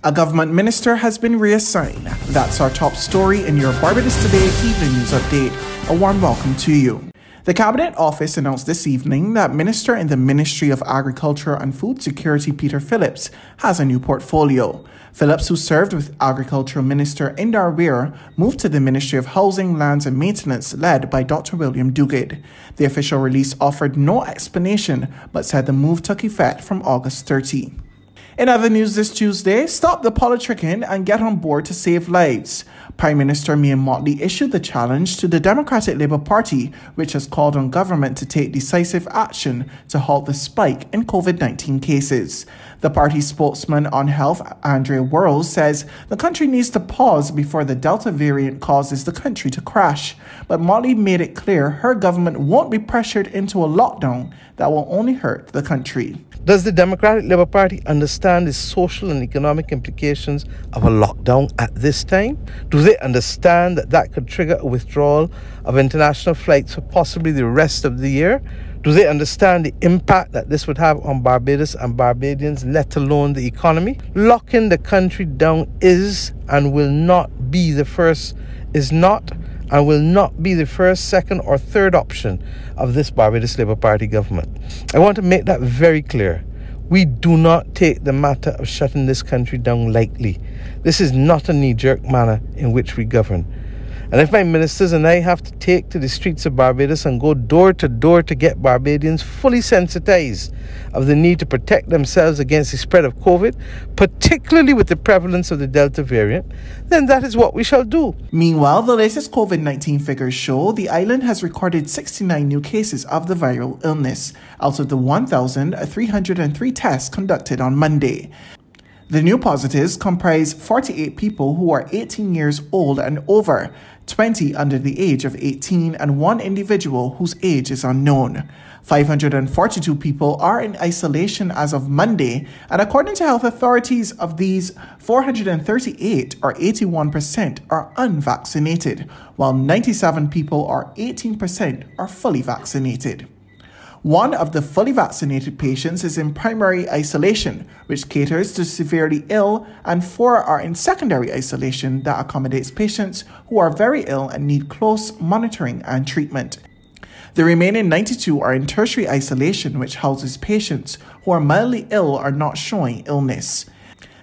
A government minister has been reassigned. That's our top story in your Barbados Today Evening News Update. A warm welcome to you. The Cabinet Office announced this evening that Minister in the Ministry of Agriculture and Food Security Peter Phillips has a new portfolio. Phillips, who served with Agricultural Minister Indar Weir, moved to the Ministry of Housing, Lands and Maintenance led by Dr. William Duguid. The official release offered no explanation but said the move took effect from August 30. In other news this Tuesday, stop the politicking and get on board to save lives. Prime Minister Mia Mottley issued the challenge to the Democratic Labour Party, which has called on government to take decisive action to halt the spike in COVID-19 cases. The party's spokesman on health, Andrea Worrell, says the country needs to pause before the Delta variant causes the country to crash. But Mottley made it clear her government won't be pressured into a lockdown that will only hurt the country. Does the Democratic Labour Party understand the social and economic implications of a lockdown at this time? Do they understand that that could trigger a withdrawal of international flights for possibly the rest of the year? Do they understand the impact that this would have on Barbados and Barbadians, let alone the economy? Locking the country down is and will not be the first, and will not be the first, second or third option of this Barbados Labour Party government. I want to make that very clear. We do not take the matter of shutting this country down lightly. This is not a knee-jerk manner in which we govern. And if my ministers and I have to take to the streets of Barbados and go door to door to get Barbadians fully sensitized of the need to protect themselves against the spread of COVID, particularly with the prevalence of the Delta variant, then that is what we shall do. Meanwhile, the latest COVID-19 figures show the island has recorded 69 new cases of the viral illness out of the 1,303 tests conducted on Monday. The new positives comprise 48 people who are 18 years old and over, 20 under the age of 18, and one individual whose age is unknown. 542 people are in isolation as of Monday, and according to health authorities, of these, 438 or 81% are unvaccinated, while 97 people or 18% are fully vaccinated. One of the fully vaccinated patients is in primary isolation, which caters to severely ill, and 4 are in secondary isolation that accommodates patients who are very ill and need close monitoring and treatment. The remaining 92 are in tertiary isolation, which houses patients who are mildly ill or not showing illness.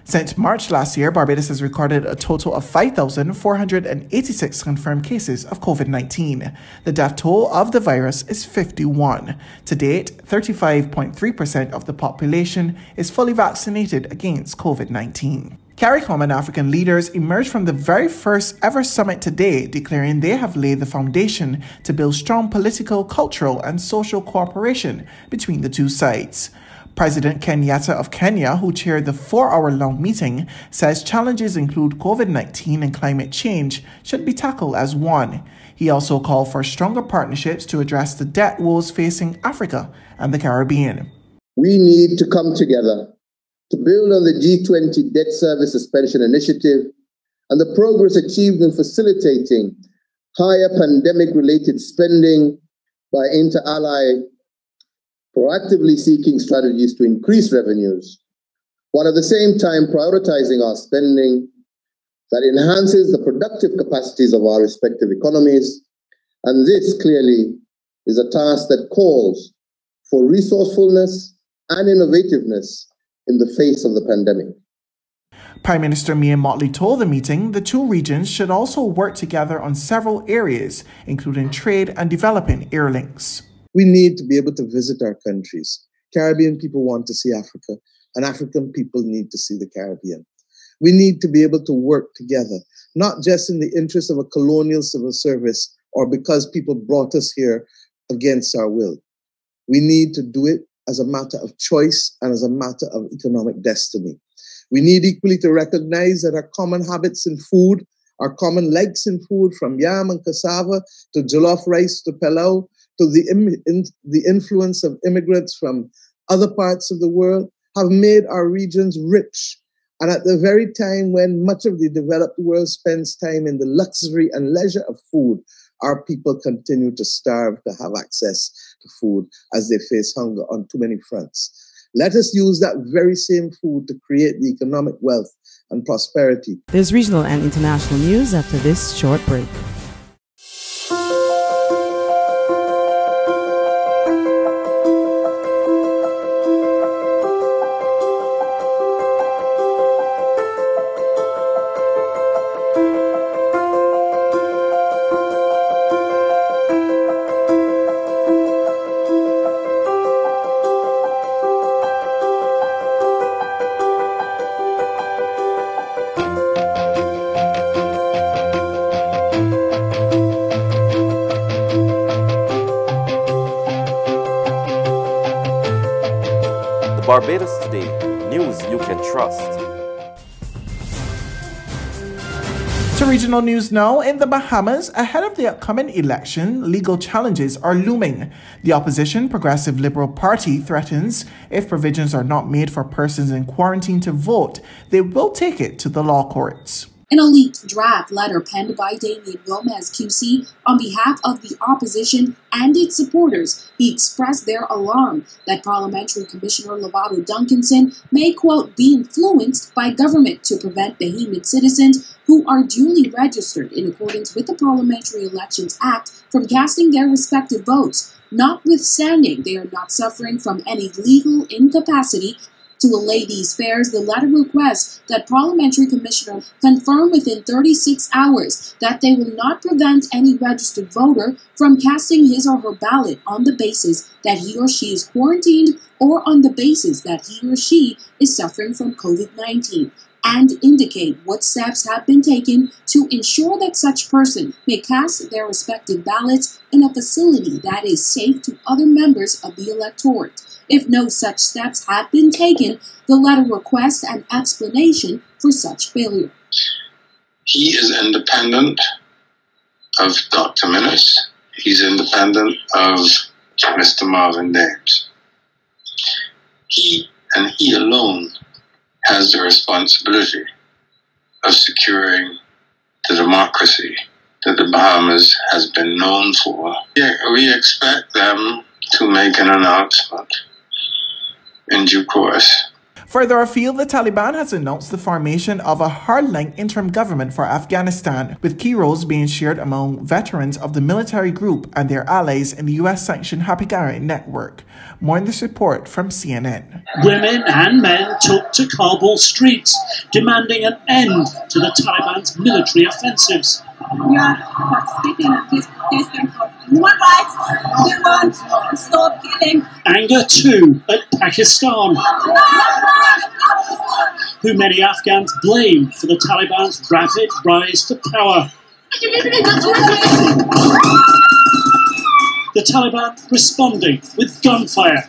Since March last year, Barbados has recorded a total of 5,486 confirmed cases of COVID-19. The death toll of the virus is 51. To date, 35.3% of the population is fully vaccinated against COVID-19. CARICOM and African leaders emerged from the very first ever summit today, declaring they have laid the foundation to build strong political, cultural, and social cooperation between the two sides. President Kenyatta of Kenya, who chaired the 4-hour-long meeting, says challenges include COVID-19 and climate change should be tackled as one. He also called for stronger partnerships to address the debt woes facing Africa and the Caribbean. We need to come together to build on the G20 debt service suspension initiative and the progress achieved in facilitating higher pandemic-related spending by inter-ally proactively seeking strategies to increase revenues, while at the same time prioritizing our spending that enhances the productive capacities of our respective economies. And this clearly is a task that calls for resourcefulness and innovativeness in the face of the pandemic. Prime Minister Mia Mottley told the meeting the two regions should also work together on several areas, including trade and developing air links. We need to be able to visit our countries. Caribbean people want to see Africa, and African people need to see the Caribbean. We need to be able to work together, not just in the interest of a colonial civil service or because people brought us here against our will. We need to do it as a matter of choice and as a matter of economic destiny. We need equally to recognize that our common habits in food, our common likes in food, from yam and cassava to jollof rice to pilau, to the influence of immigrants from other parts of the world, have made our regions rich. And at the very time when much of the developed world spends time in the luxury and leisure of food, our people continue to starve to have access to food as they face hunger on too many fronts. Let us use that very same food to create the economic wealth and prosperity. There's regional and international news after this short break. Barbados Today, news you can trust. To regional news now, in the Bahamas, ahead of the upcoming election, legal challenges are looming. The opposition Progressive Liberal Party threatens if provisions are not made for persons in quarantine to vote, they will take it to the law courts. In a leaked draft letter penned by Damian Gomez QC on behalf of the opposition and its supporters, he expressed their alarm that Parliamentary Commissioner Lovato Duncanson may, quote, be influenced by government to prevent Bahamian citizens who are duly registered in accordance with the Parliamentary Elections Act from casting their respective votes, notwithstanding they are not suffering from any legal incapacity. To allay these fears, the letter requests that Parliamentary Commissioner confirm within 36 hours that they will not prevent any registered voter from casting his or her ballot on the basis that he or she is quarantined or on the basis that he or she is suffering from COVID-19, and indicate what steps have been taken to ensure that such person may cast their respective ballots in a facility that is safe to other members of the electorate. If no such steps have been taken, the letter requests an explanation for such failure. He is independent of Dr. Minnis. He's independent of Mr. Marvin Dames. He and he alone has the responsibility of securing the democracy that the Bahamas has been known for. Yeah, we expect them to make an announcement in due course. Further afield, the Taliban has announced the formation of a hardline interim government for Afghanistan, with key roles being shared among veterans of the military group and their allies in the US-sanctioned Happy Garrett network. More in this report from CNN. Women and men took to Kabul streets, demanding an end to the Taliban's military offensives. We are participating in this protest for human rights. We want to stop killing. Anger too at Pakistan, who many Afghans blame for the Taliban's rapid rise to power. The Taliban responding with gunfire,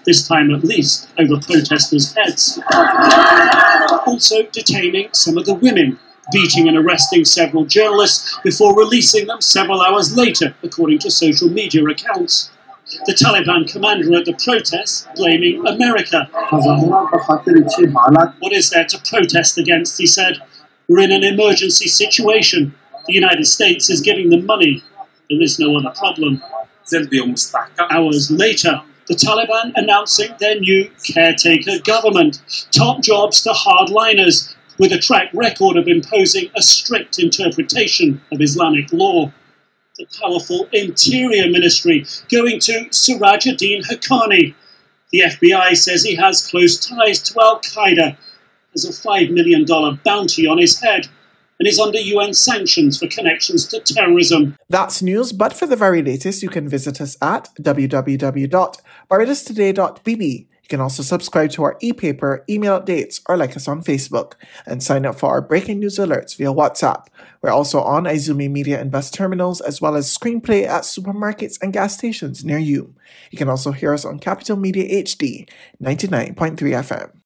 this time at least over protesters' heads. Also detaining some of the women, beating and arresting several journalists before releasing them several hours later, according to social media accounts. The Taliban commander at the protests blaming America. What is there to protest against, he said. We're in an emergency situation. The United States is giving them money. There is no other problem. Hours later, the Taliban announcing their new caretaker government. Top jobs to hardliners, with a track record of imposing a strict interpretation of Islamic law. The powerful Interior Ministry going to Sirajuddin Haqqani. The FBI says he has close ties to Al-Qaeda, has a $5 million bounty on his head, and is under UN sanctions for connections to terrorism. That's news, but for the very latest, you can visit us at www.barbadostoday.bb. You can also subscribe to our e-paper, email updates, or like us on Facebook, and sign up for our breaking news alerts via WhatsApp. We're also on Izumi Media and bus terminals, as well as Screenplay at supermarkets and gas stations near you. You can also hear us on Capital Media HD 99.3 FM.